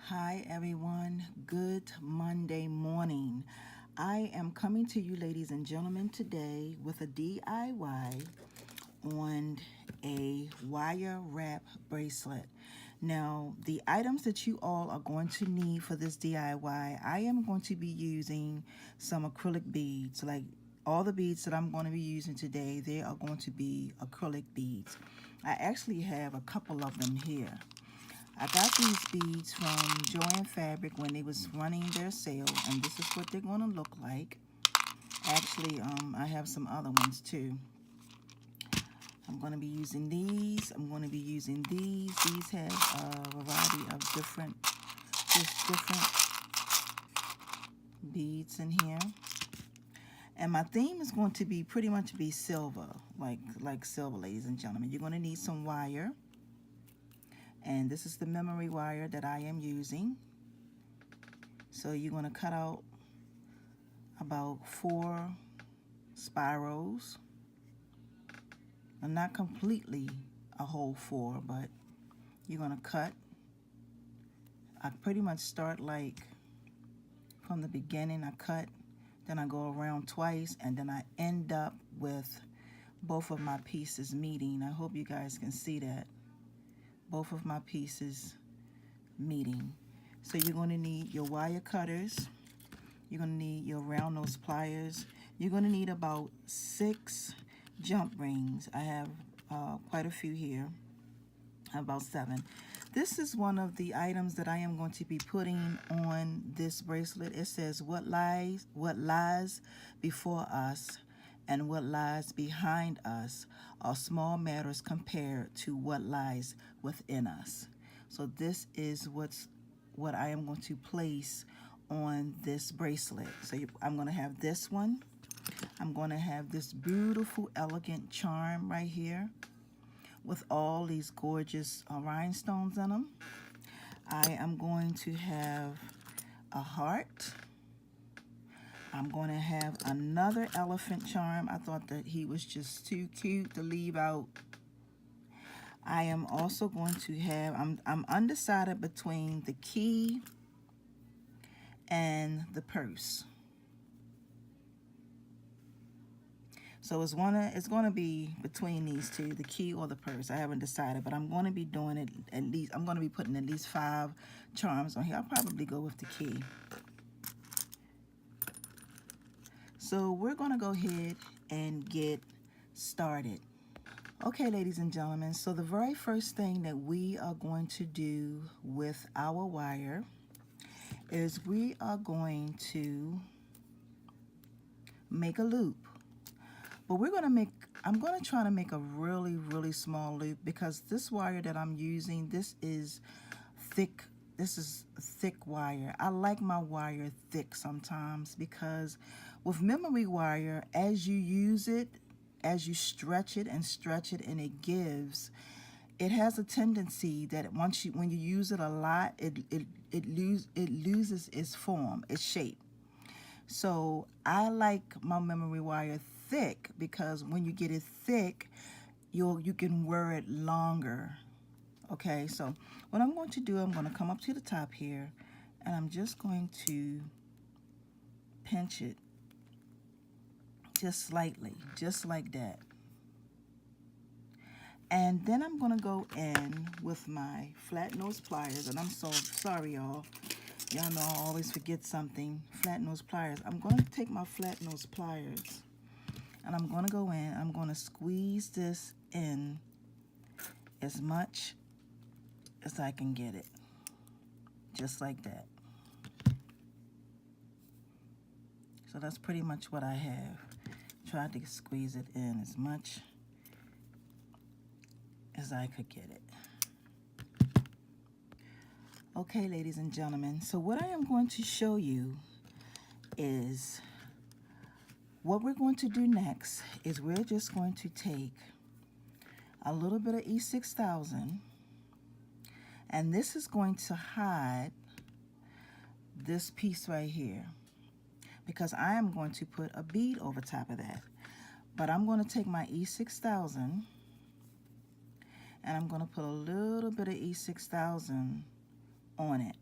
Hi everyone, good Monday morning. I am coming to you ladies and gentlemen today with a DIY on a wire wrap bracelet. Now the items that you all are going to need for this DIY, I am going to be using some acrylic beads. Like all the beads that I'm going to be using today, they are going to be acrylic beads. I actually have a couple of them here. I got these beads from Joann Fabric when they was running their sale, and this is what they're going to look like. Actually, I have some other ones too. I'm going to be using these. I'm going to be using these. These have a variety of different beads in here. And my theme is going to be pretty much be silver, like silver, ladies and gentlemen. You're going to need some wire. And this is the memory wire that I am using. So you're going to cut out about 4 spirals. And not completely a whole 4, but you're going to cut. I pretty much start like from the beginning. I cut, then I go around twice, and then I end up with both of my pieces meeting. I hope you guys can see that. Both of my pieces meeting. So you're going to need your wire cutters. You're going to need your round nose pliers. You're going to need about 6 jump rings. I have quite a few here, about 7. This is one of the items that I am going to be putting on this bracelet. It says, what lies before us and what lies behind us are small matters compared to what lies within us. So this is what I am going to place on this bracelet. So I'm going to have this one. I'm going to have this beautiful, elegant charm right here with all these gorgeous rhinestones in them. I am going to have a heart. I'm going to have another elephant charm. I thought that he was just too cute to leave out. I am also going to have, I'm undecided between the key and the purse. So it's going to be between these two, the key or the purse. I haven't decided, but I'm going to be doing it at least, I'm going to be putting at least 5 charms on here. I'll probably go with the key. So we're going to go ahead and get started. Okay, ladies and gentlemen, so the very first thing that we are going to do with our wire is we are going to make a loop. But I'm going to try to make a really, really small loop because this wire that I'm using, this is thick wire. I like my wire thick sometimes because with memory wire, as you use it, as you stretch it and it has a tendency that when you use it a lot, it loses its form, its shape. So I like my memory wire thick because when you get it thick, you can wear it longer. Okay, so what I'm going to do, I'm going to come up to the top here and I'm just going to pinch it just slightly, just like that. And then I'm going to go in with my flat nose pliers, and I'm so sorry, y'all. Y'all know I always forget something. Flat nose pliers. I'm going to take my flat nose pliers, and I'm going to go in. I'm going to squeeze this in as much as I can get it. Just like that. So that's pretty much what I have. Tried to squeeze it in as much as I could get it. Okay, ladies and gentlemen, so what I am going to show you is what we're going to do next is we're just going to take a little bit of E6000, and this is going to hide this piece right here because I am going to put a bead over top of that. But I'm going to take my E6000 and I'm going to put a little bit of E6000 on it.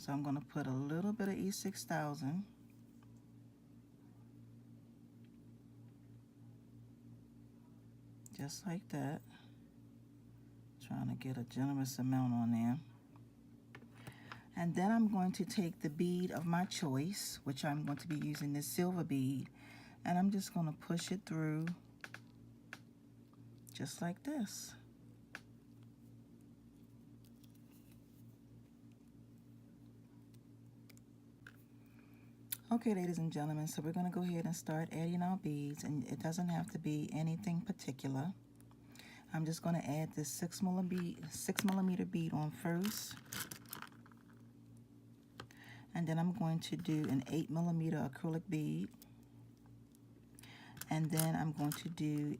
So I'm going to put a little bit of E6000. Just like that. Trying to get a generous amount on there. And then I'm going to take the bead of my choice, which I'm going to be using this silver bead, and I'm just going to push it through just like this. Okay, ladies and gentlemen, so we're going to go ahead and start adding our beads, and it doesn't have to be anything particular. I'm just going to add this 6 millimeter bead on first. And then I'm going to do an 8 millimeter acrylic bead. And then I'm going to do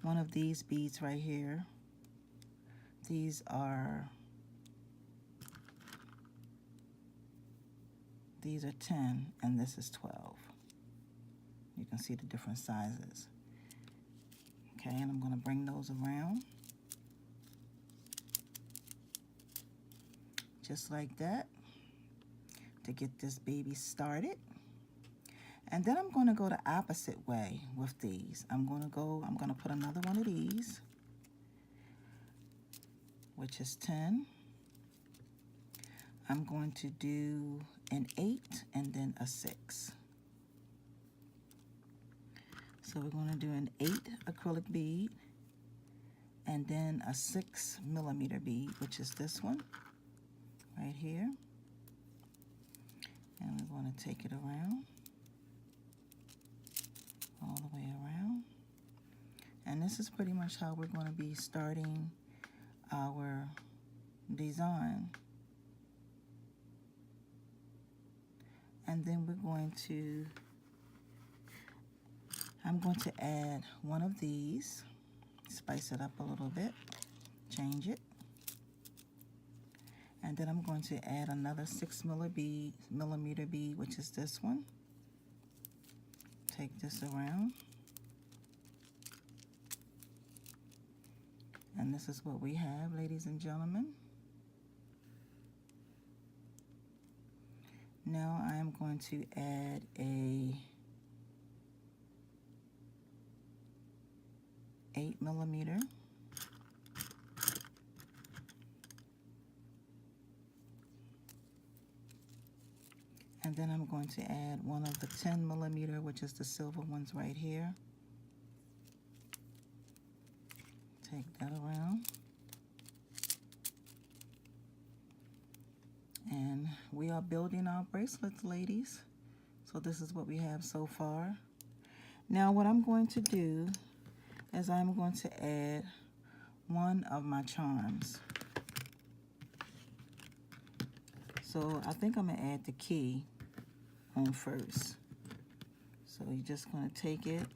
one of these beads right here. These are 10 and this is 12. You can see the different sizes. Okay, and I'm going to bring those around. Just like that, to get this baby started. And then I'm going to go the opposite way with these. I'm going to put another one of these, which is 10. I'm going to do an 8 and then a 6. So we're going to do an 8 acrylic bead and then a 6 millimeter bead, which is this one right here. And we're going to take it around, all the way around. And this is pretty much how we're going to be starting our design. And then I'm going to add one of these, spice it up a little bit, change it. And then I'm going to add another 6 millimeter bead, which is this one. Take this around. And this is what we have, ladies and gentlemen. Now I am going to add a 8 millimeter. And then I'm going to add one of the 10 millimeter, which is the silver ones right here. Take that around. And we are building our bracelets, ladies. So this is what we have so far. Now what I'm going to do is I'm going to add one of my charms. So I think I'm going to add the key on first. So you're just going to take it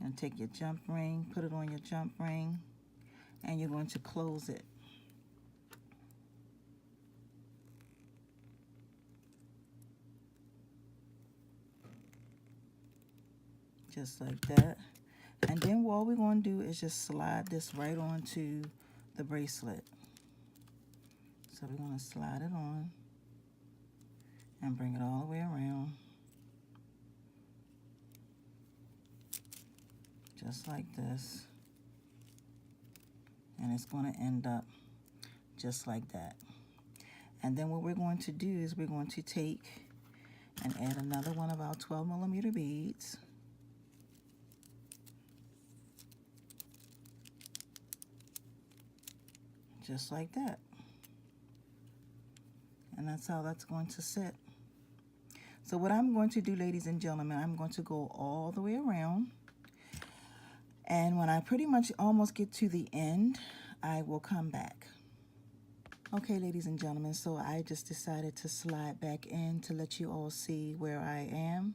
and take your jump ring, put it on your jump ring, and you're going to close it. Just like that. And then what we're going to do is just slide this right onto the bracelet. So we're going to slide it on and bring it all the way around. Just like this. And it's going to end up just like that. And then what we're going to do is we're going to take and add another one of our 12 millimeter beads. Just like that. And that's how that's going to sit. So what I'm going to do, ladies and gentlemen, I'm going to go all the way around. And when I pretty much almost get to the end, I will come back. Okay, ladies and gentlemen, so I just decided to slide back in to let you all see where I am.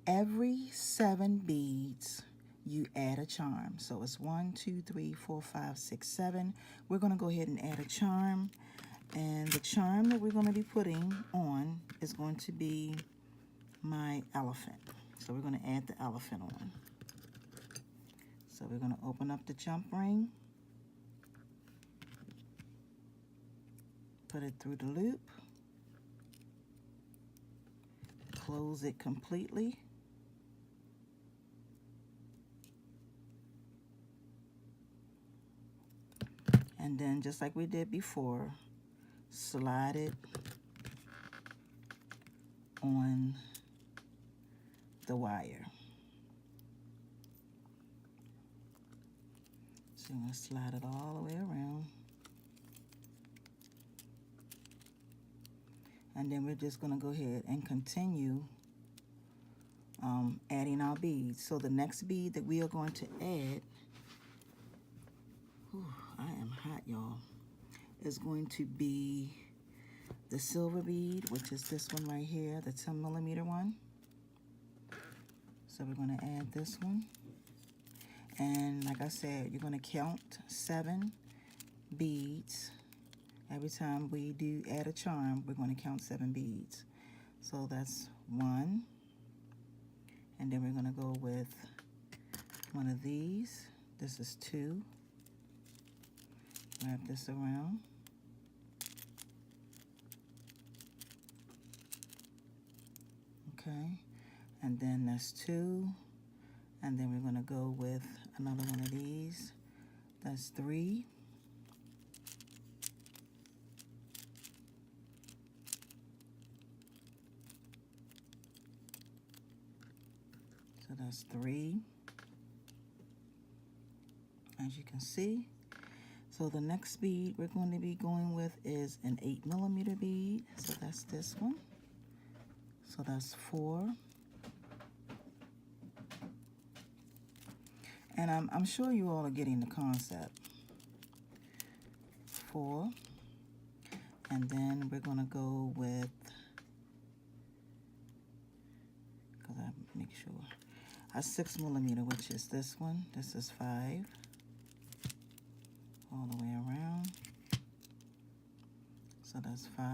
Every 7 beads, you add a charm. So it's 1, 2, 3, 4, 5, 6, 7. We're going to go ahead and add a charm. And the charm that we're going to be putting on is going to be my elephant. So we're going to add the elephant on. So we're going to open up the jump ring. put it through the loop, close it completely, and then just like we did before, slide it on the wire. So I'm going to slide it all the way around. And then we're just going to go ahead and continue adding our beads. So the next bead that we are going to add, whew, I am hot, y'all, is going to be the silver bead, which is this one right here, the 10mm one. So we're going to add this one. And like I said, you're going to count 7 beads. Every time we do add a charm, we're going to count 7 beads. So that's 1. And then we're going to go with one of these. This is 2. Wrap this around. Okay. And then that's 2. And then we're going to go with another one of these. That's 3. So that's 3, as you can see. So the next bead we're going to be going with is an 8mm bead. So that's this one. So that's 4. And I'm sure you all are getting the concept. 4. And then we're going to go with, because I make sure, a 6mm, which is this one. This is 5. All the way around. So that's 5.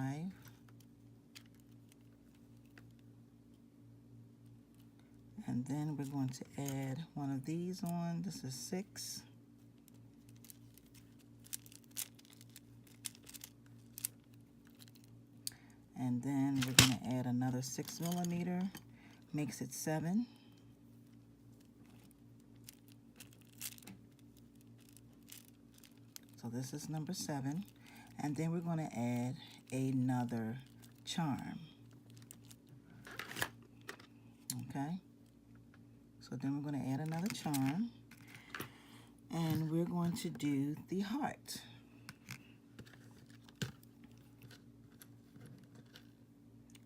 And then we're going to add one of these on. This is 6. And then we're going to add another 6mm. Makes it 7. So this is number 7. And then we're going to add another charm. Okay? So then we're going to add another charm. And we're going to do the heart.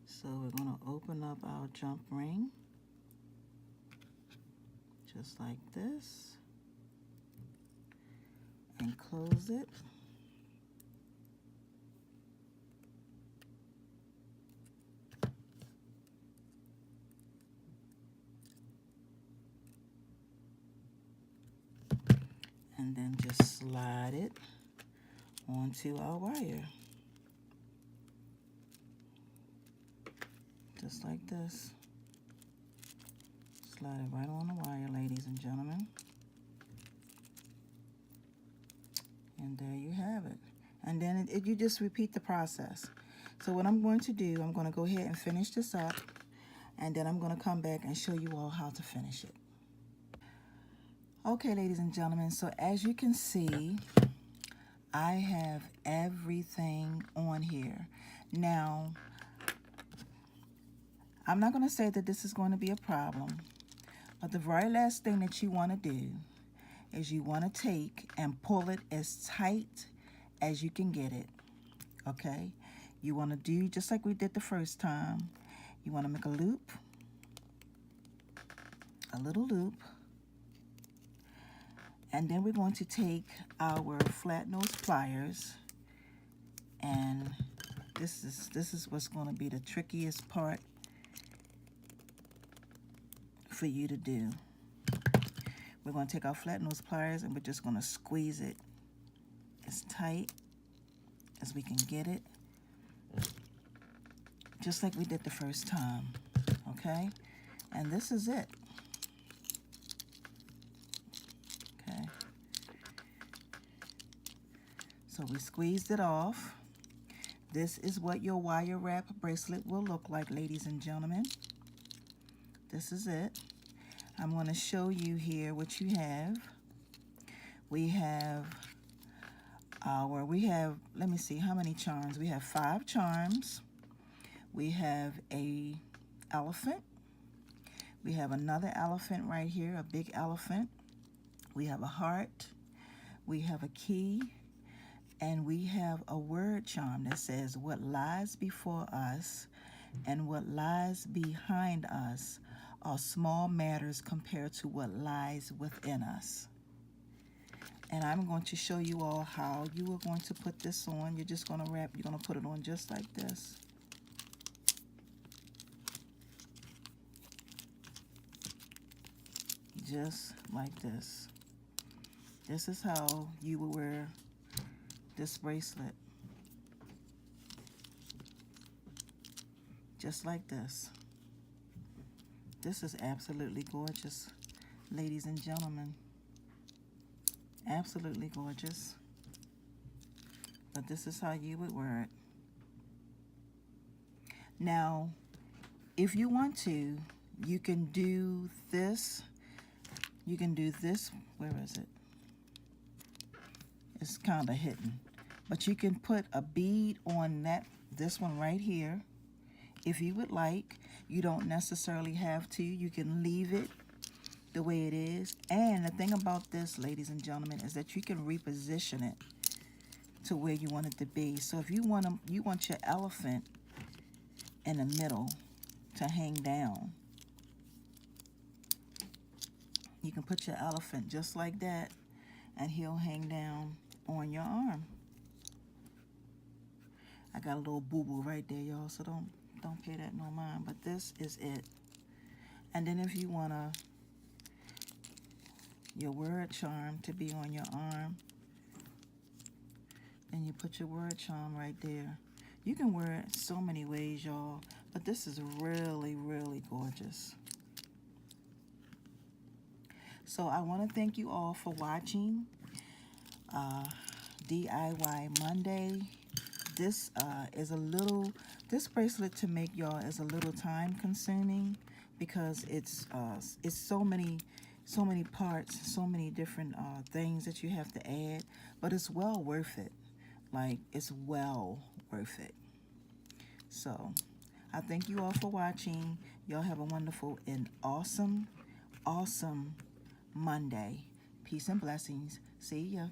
So we're going to open up our jump ring. Just like this. And close it. And then just slide it onto our wire. Just like this. Slide it right on the wire, ladies and gentlemen. And there you have it. And then you just repeat the process. So what I'm going to do, I'm going to go ahead and finish this up. And then I'm going to come back and show you all how to finish it. Okay, ladies and gentlemen, so as you can see, I have everything on here. Now, I'm not going to say that this is going to be a problem, but the very last thing that you want to do is you want to take and pull it as tight as you can get it, okay? You want to do just like we did the first time. You want to make a loop, a little loop, and then we're going to take our flat nose pliers, and this is what's going to be the trickiest part for you to do. We're going to take our flat nose pliers and we're just going to squeeze it as tight as we can get it, just like we did the first time, okay? And this is it. Okay. So we squeezed it off. This is what your wire wrap bracelet will look like, ladies and gentlemen. This is it. I'm going to show you here what you have. We have let me see how many charms. We have 5 charms. We have a elephant. We have another elephant right here, a big elephant. We have a heart. We have a key. And we have a word charm that says, what lies before us and what lies behind us are small matters compared to what lies within us. And I'm going to show you all how you are going to put this on. You're just going to wrap, you're going to put it on just like this. Just like this. This is how you will wear this bracelet. Just like this. This is absolutely gorgeous, ladies and gentlemen. Absolutely gorgeous. But this is how you would wear it. Now, if you want to, you can do this. You can do this. Where is it? It's kind of hidden. But you can put a bead on this one right here. If you would like, you don't necessarily have to. You can leave it the way it is. And the thing about this, ladies and gentlemen, is that you can reposition it to where you want it to be. So if you want your elephant in the middle to hang down, you can put your elephant just like that, and he'll hang down on your arm. I got a little boo-boo right there, y'all, so don't pay that no mind, but this is it. And then if you want your word charm to be on your arm, then you put your word charm right there. You can wear it so many ways, y'all, but this is really, really gorgeous. So I want to thank you all for watching DIY Monday. This this bracelet to make, y'all, is a little time consuming because it's so many parts, so many different things that you have to add, but it's well worth it. Like, it's well worth it. So I thank you all for watching. Y'all have a wonderful and awesome Monday. Peace and blessings. See ya.